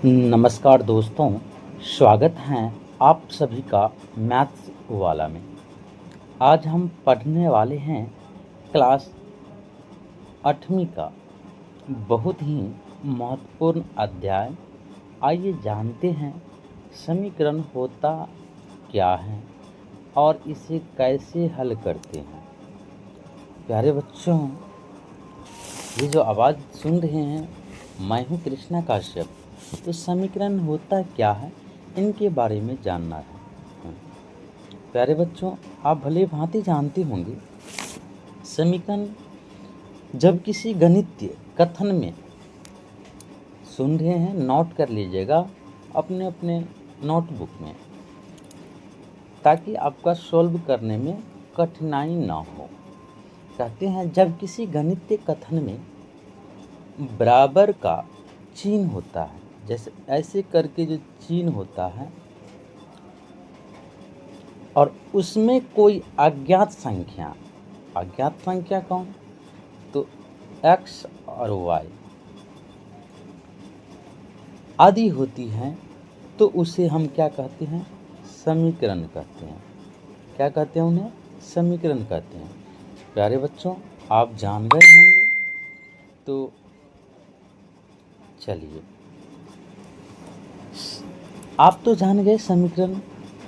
नमस्कार दोस्तों, स्वागत है आप सभी का मैथ्स वाला में। आज हम पढ़ने वाले हैं क्लास 8वीं का बहुत ही महत्वपूर्ण अध्याय। आइए जानते हैं समीकरण होता क्या है और इसे कैसे हल करते हैं। प्यारे बच्चों, ये जो आवाज़ सुन रहे हैं, मैं हूँ कृष्णा काश्यप। तो समीकरण होता क्या है, इनके बारे में जानना है। प्यारे बच्चों, आप भले भांति जानते होंगे, समीकरण जब किसी गणितीय कथन में सुन रहे हैं, नोट कर लीजिएगा अपने अपने नोटबुक में, ताकि आपका सॉल्व करने में कठिनाई ना हो। कहते हैं जब किसी गणितीय कथन में बराबर का चिन्ह होता है, जैसे ऐसे करके जो चिन्ह होता है और उसमें कोई अज्ञात संख्या कौन, तो x और y आदि होती हैं, तो उसे हम क्या कहते हैं, समीकरण कहते हैं। क्या कहते हैं उन्हें, समीकरण कहते हैं। प्यारे बच्चों, आप जान गए होंगे, तो चलिए, आप तो जान गए समीकरण।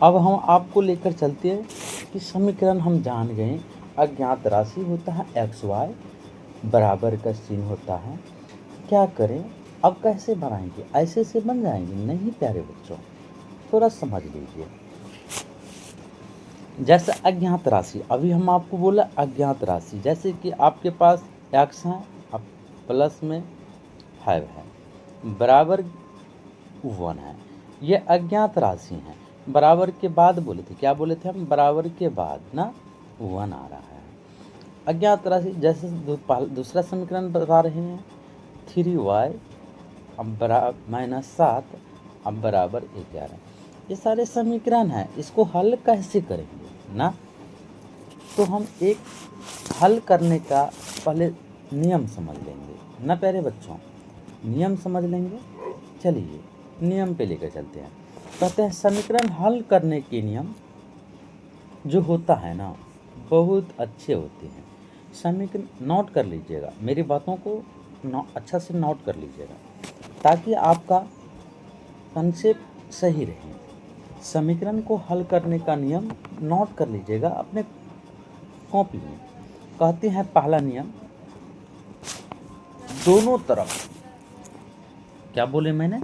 अब हम आपको लेकर चलते हैं कि समीकरण हम जान गए, अज्ञात राशि होता है एक्स वाई, बराबर का चिन्ह होता है। क्या करें, अब कैसे बनाएंगे, ऐसे से बन जाएंगे? नहीं प्यारे बच्चों, थोड़ा समझ लीजिए। जैसे अज्ञात राशि, अभी हम आपको बोला अज्ञात राशि, जैसे कि आपके पास एक्स है, अब प्लस में 5 है, बराबर 1 है। ये अज्ञात राशि हैं। बराबर के बाद बोले थे, क्या बोले थे हम, बराबर के बाद ना 1 आ रहा है। अज्ञात राशि जैसे दूसरा समीकरण बता रहे हैं, 3y अब -7 अब बराबर 11। ये सारे समीकरण हैं, इसको हल कैसे करेंगे ना, तो हम एक हल करने का पहले नियम समझ लेंगे ना प्यारे बच्चों, नियम समझ लेंगे। चलिए नियम पे लेकर चलते हैं। कहते हैं समीकरण हल करने के नियम जो होता है ना, बहुत अच्छे होते हैं। समीकरण नोट कर लीजिएगा, मेरी बातों को अच्छा से नोट कर लीजिएगा, ताकि आपका कंसेप्ट सही रहे। समीकरण को हल करने का नियम नोट कर लीजिएगा अपने कॉपी में। कहते हैं पहला नियम, दोनों तरफ, क्या बोले मैंने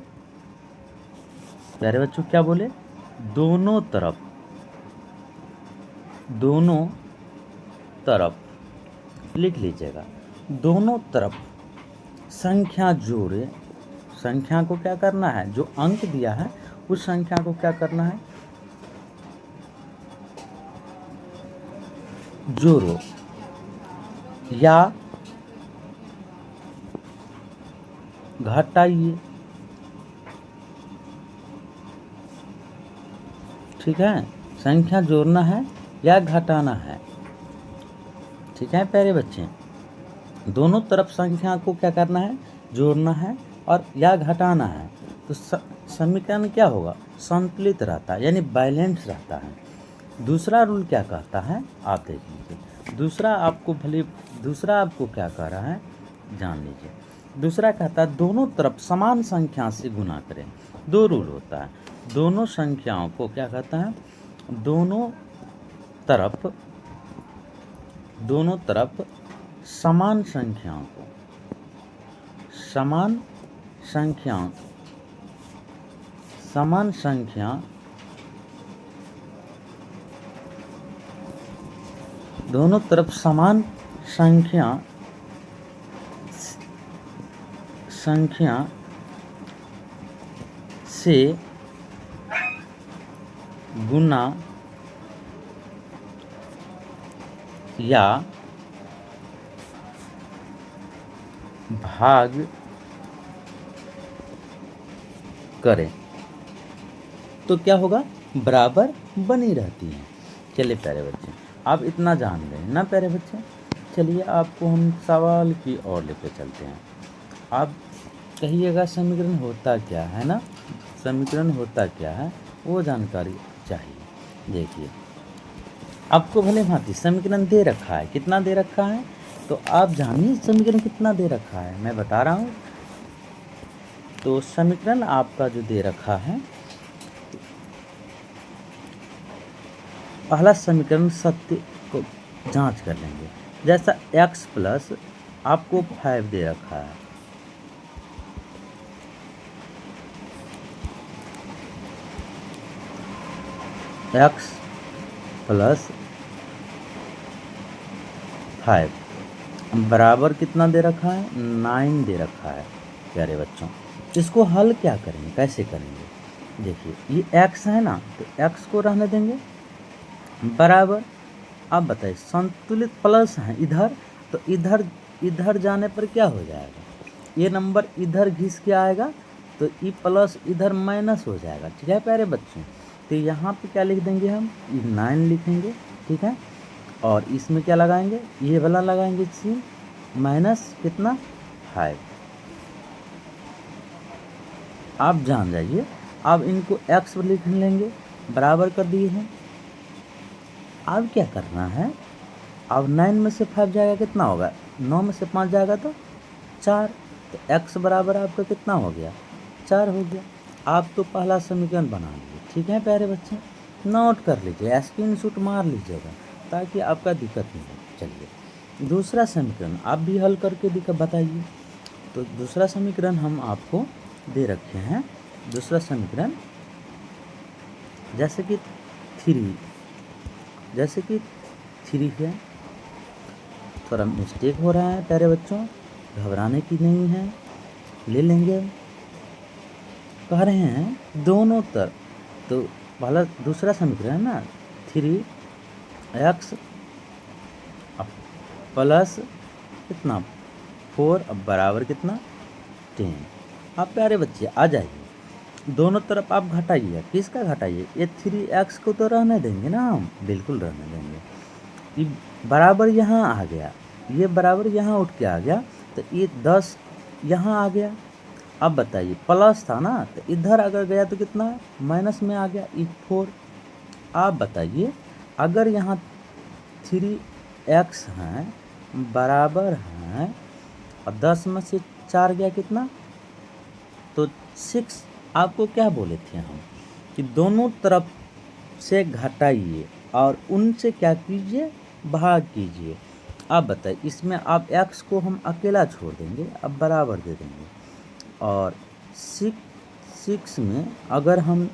प्यारे बच्चों, क्या बोले, दोनों तरफ लिख लीजिएगा। दोनों तरफ संख्या जोड़े, संख्या को क्या करना है, जो अंक दिया है उस संख्या को क्या करना है, जोड़ो या घटाइए। ठीक है, संख्या जोड़ना है या घटाना है। ठीक है प्यारे बच्चे, दोनों तरफ संख्या को क्या करना है, जोड़ना है और या घटाना है, तो समीकरण क्या होगा, संतुलित रहता है, यानी बैलेंस रहता है। दूसरा रूल क्या कहता है, आप देख लीजिए। दूसरा आपको क्या कह रहा है, जान लीजिए। दूसरा कहता है दोनों तरफ समान संख्या से गुना करें। दो रूल होता है, दोनों संख्याओं को क्या कहता है, दोनों तरफ समान संख्या दोनों तरफ समान संख्या से गुना या भाग करें, तो क्या होगा, बराबर बनी रहती है। चलिए प्यारे बच्चे, आप इतना जान गए ना प्यारे बच्चे। चलिए आपको हम सवाल की ओर लेकर चलते हैं। आप कहिएगा समीकरण होता क्या है ना, समीकरण होता क्या है वो जानकारी चाहिए। देखिए आपको भले भांति समीकरण दे रखा है, कितना दे रखा है तो आप जानिए समीकरण कितना दे रखा है, मैं बता रहा हूँ। तो समीकरण आपका जो दे रखा है, पहला समीकरण सत्य को जांच कर लेंगे। जैसा x प्लस आपको 5 दे रखा है, x प्लस 5 बराबर कितना दे रखा है, 9 दे रखा है। प्यारे बच्चों इसको हल क्या करेंगे, कैसे करेंगे? देखिए ये x है ना, तो x को रहने देंगे बराबर। अब बताइए संतुलित प्लस है इधर, तो इधर जाने पर क्या हो जाएगा, ये नंबर इधर घिस के आएगा तो ये प्लस इधर माइनस हो जाएगा। ठीक है प्यारे बच्चों, तो यहाँ पे क्या लिख देंगे हम, 9 लिखेंगे। ठीक है, और इसमें क्या लगाएंगे, ये वाला लगाएंगे सी माइनस कितना 5। आप जान जाइए। अब इनको x लिख लेंगे, बराबर कर दिए हैं। अब क्या करना है, अब 9 में से 5 जाएगा कितना होगा, 9 में से 5 जाएगा तो 4, तो x बराबर आपका कितना हो गया, 4 हो गया। आप तो पहला समीकरण बना लीजिए। ठीक है प्यारे बच्चे, नोट कर लीजिए, स्क्रीनशॉट मार लीजिएगा ताकि आपका दिक्कत नहीं हो। चलिए दूसरा समीकरण आप भी हल करके दिक्कत बताइए। तो दूसरा समीकरण हम आपको दे रखे हैं। दूसरा समीकरण जैसे कि 3 है, थोड़ा मिस्टेक हो रहा है प्यारे बच्चों, घबराने की नहीं है, ले लेंगे। कह रहे हैं दोनों तरफ, तो पहला दूसरा समीकरण है ना 3x प्लस कितना 4 अब बराबर कितना 10। आप प्यारे बच्चे आ जाइए, दोनों तरफ आप घटाइए। किसका घटाइए, ये 3x को तो रहने देंगे ना, हम बिल्कुल रहने देंगे। ये बराबर यहाँ आ गया, ये बराबर यहाँ उठ के आ गया, तो ये 10 यहाँ आ गया। अब बताइए प्लस था ना, तो इधर अगर गया तो कितना माइनस में आ गया, ये 4। आप बताइए अगर यहाँ 3x हैं बराबर हैं और 10 में से 4 गया कितना, तो 6। आपको क्या बोले थे हम कि दोनों तरफ से घटाइए और उनसे क्या कीजिए, भाग कीजिए। अब बताइए इसमें आप x को हम अकेला छोड़ देंगे, अब बराबर दे देंगे। और 6 में अगर हम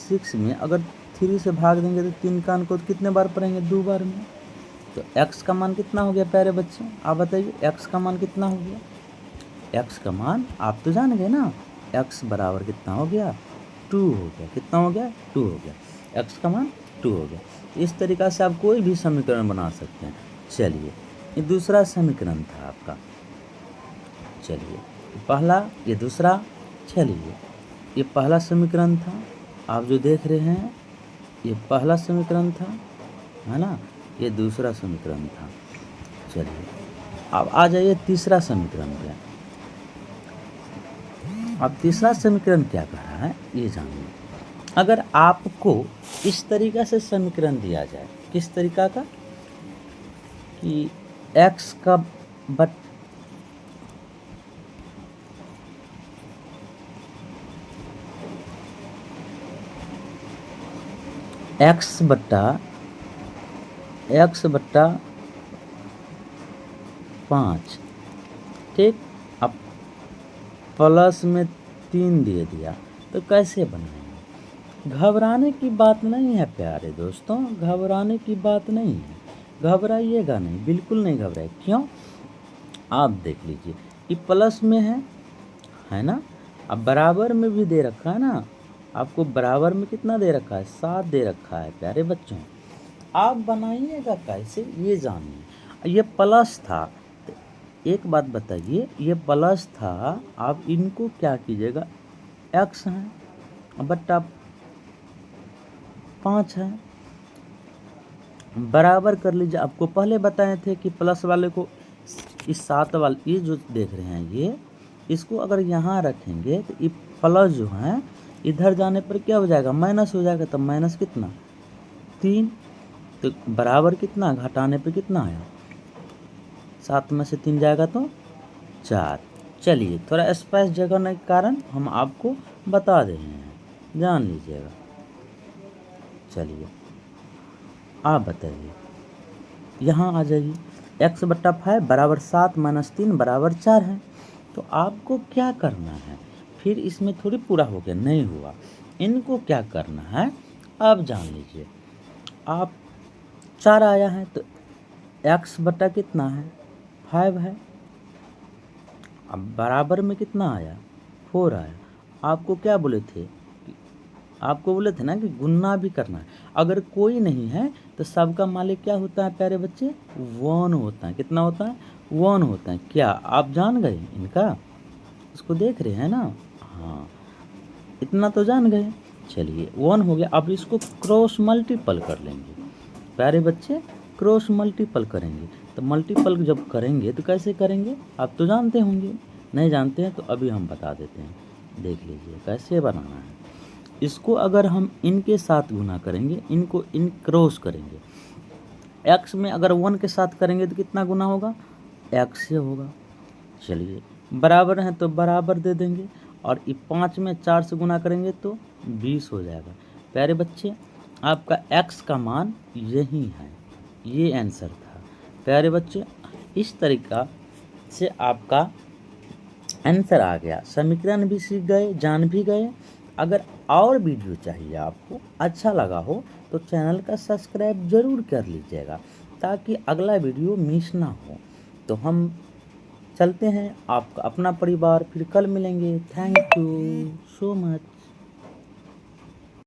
3 से भाग देंगे तो 3 का अंक कितने बार पढ़ेंगे, 2 बार में। तो x का मान कितना हो गया प्यारे बच्चे, आप बताइए x का मान कितना हो गया। x का मान आप तो जान गए ना, x बराबर कितना हो गया 2 हो गया। कितना हो गया 2 हो गया, x का मान 2 हो गया। इस तरीक़ा से आप कोई भी समीकरण बना सकते हैं। चलिए ये दूसरा समीकरण था आपका, चलिए पहला ये दूसरा। चलिए ये पहला समीकरण था, आप जो देख रहे हैं ये पहला समीकरण था, है ना, ये दूसरा समीकरण था। चलिए अब आ जाइए तीसरा समीकरण पे। अब तीसरा समीकरण क्या कह रहा है ये जानिए। अगर आपको इस तरीक़ा से समीकरण दिया जाए, किस तरीक़ा का, कि x का x बट्टा 5, ठीक, अब प्लस में 3 दे दिया, तो कैसे बनाएंगे। घबराने की बात नहीं है प्यारे दोस्तों, घबराने की बात नहीं है, घबराइएगा नहीं, बिल्कुल नहीं घबराए। क्यों, आप देख लीजिए ये प्लस में है ना, अब बराबर में भी दे रखा है ना, आपको बराबर में कितना दे रखा है, 7 दे रखा है प्यारे बच्चों। आप बनाइएगा कैसे ये जानिए। ये प्लस था, तो एक बात बताइए, ये प्लस था, आप इनको क्या कीजिएगा, x है बट्टा 5 है, बराबर कर लीजिए। आपको पहले बताए थे कि प्लस वाले को इस 7 वाले, ये जो देख रहे हैं इसको अगर यहाँ रखेंगे तो ये प्लस जो है इधर जाने पर क्या हो जाएगा, माइनस हो जाएगा। तो माइनस कितना 3, तो बराबर कितना, घटाने पे कितना आया, 7 में से 3 जाएगा तो 4। चलिए थोड़ा स्पेस जगह के कारण हम आपको बता दे रहे हैं, जान लीजिएगा। चलिए आप बताइए, यहाँ आ जाइए, x/5 बराबर 7 - 3 बराबर 4 है। तो आपको क्या करना है, फिर इसमें थोड़ी पूरा हो गया, नहीं हुआ, इनको क्या करना है अब जान लीजिए। आप 4 आया है तो x/ कितना है 5 है, अब बराबर में कितना आया 4 आया। आपको क्या बोले थे, आपको बोले थे ना कि गुन्ना भी करना है। अगर कोई नहीं है तो सबका मालिक क्या होता है प्यारे बच्चे, 1 होता है। कितना होता है, 1 होता है। क्या आप जान गए इनका, इसको देख रहे हैं ना, हाँ इतना तो जान गए। चलिए 1 हो गया। अब इसको क्रॉस मल्टीपल कर लेंगे प्यारे बच्चे, क्रॉस मल्टीपल करेंगे। तो मल्टीपल जब करेंगे तो कैसे करेंगे, आप तो जानते होंगे, नहीं जानते हैं तो अभी हम बता देते हैं, देख लीजिए कैसे बनाना है। इसको अगर हम इनके साथ गुना करेंगे, इनको इन क्रॉस करेंगे, x में अगर 1 के साथ करेंगे तो कितना गुना होगा, x से होगा। चलिए बराबर है तो बराबर दे देंगे, और ये 5 में 4 से गुना करेंगे तो 20 हो जाएगा। प्यारे बच्चे आपका x का मान यही है, ये आंसर था। प्यारे बच्चे इस तरीका से आपका आंसर आ गया, समीकरण भी सीख गए, जान भी गए। अगर और वीडियो चाहिए आपको, अच्छा लगा हो तो चैनल का सब्सक्राइब ज़रूर कर लीजिएगा, ताकि अगला वीडियो मिस ना हो। तो हम चलते हैं, आपका अपना परिवार, फिर कल मिलेंगे। Thank you so much.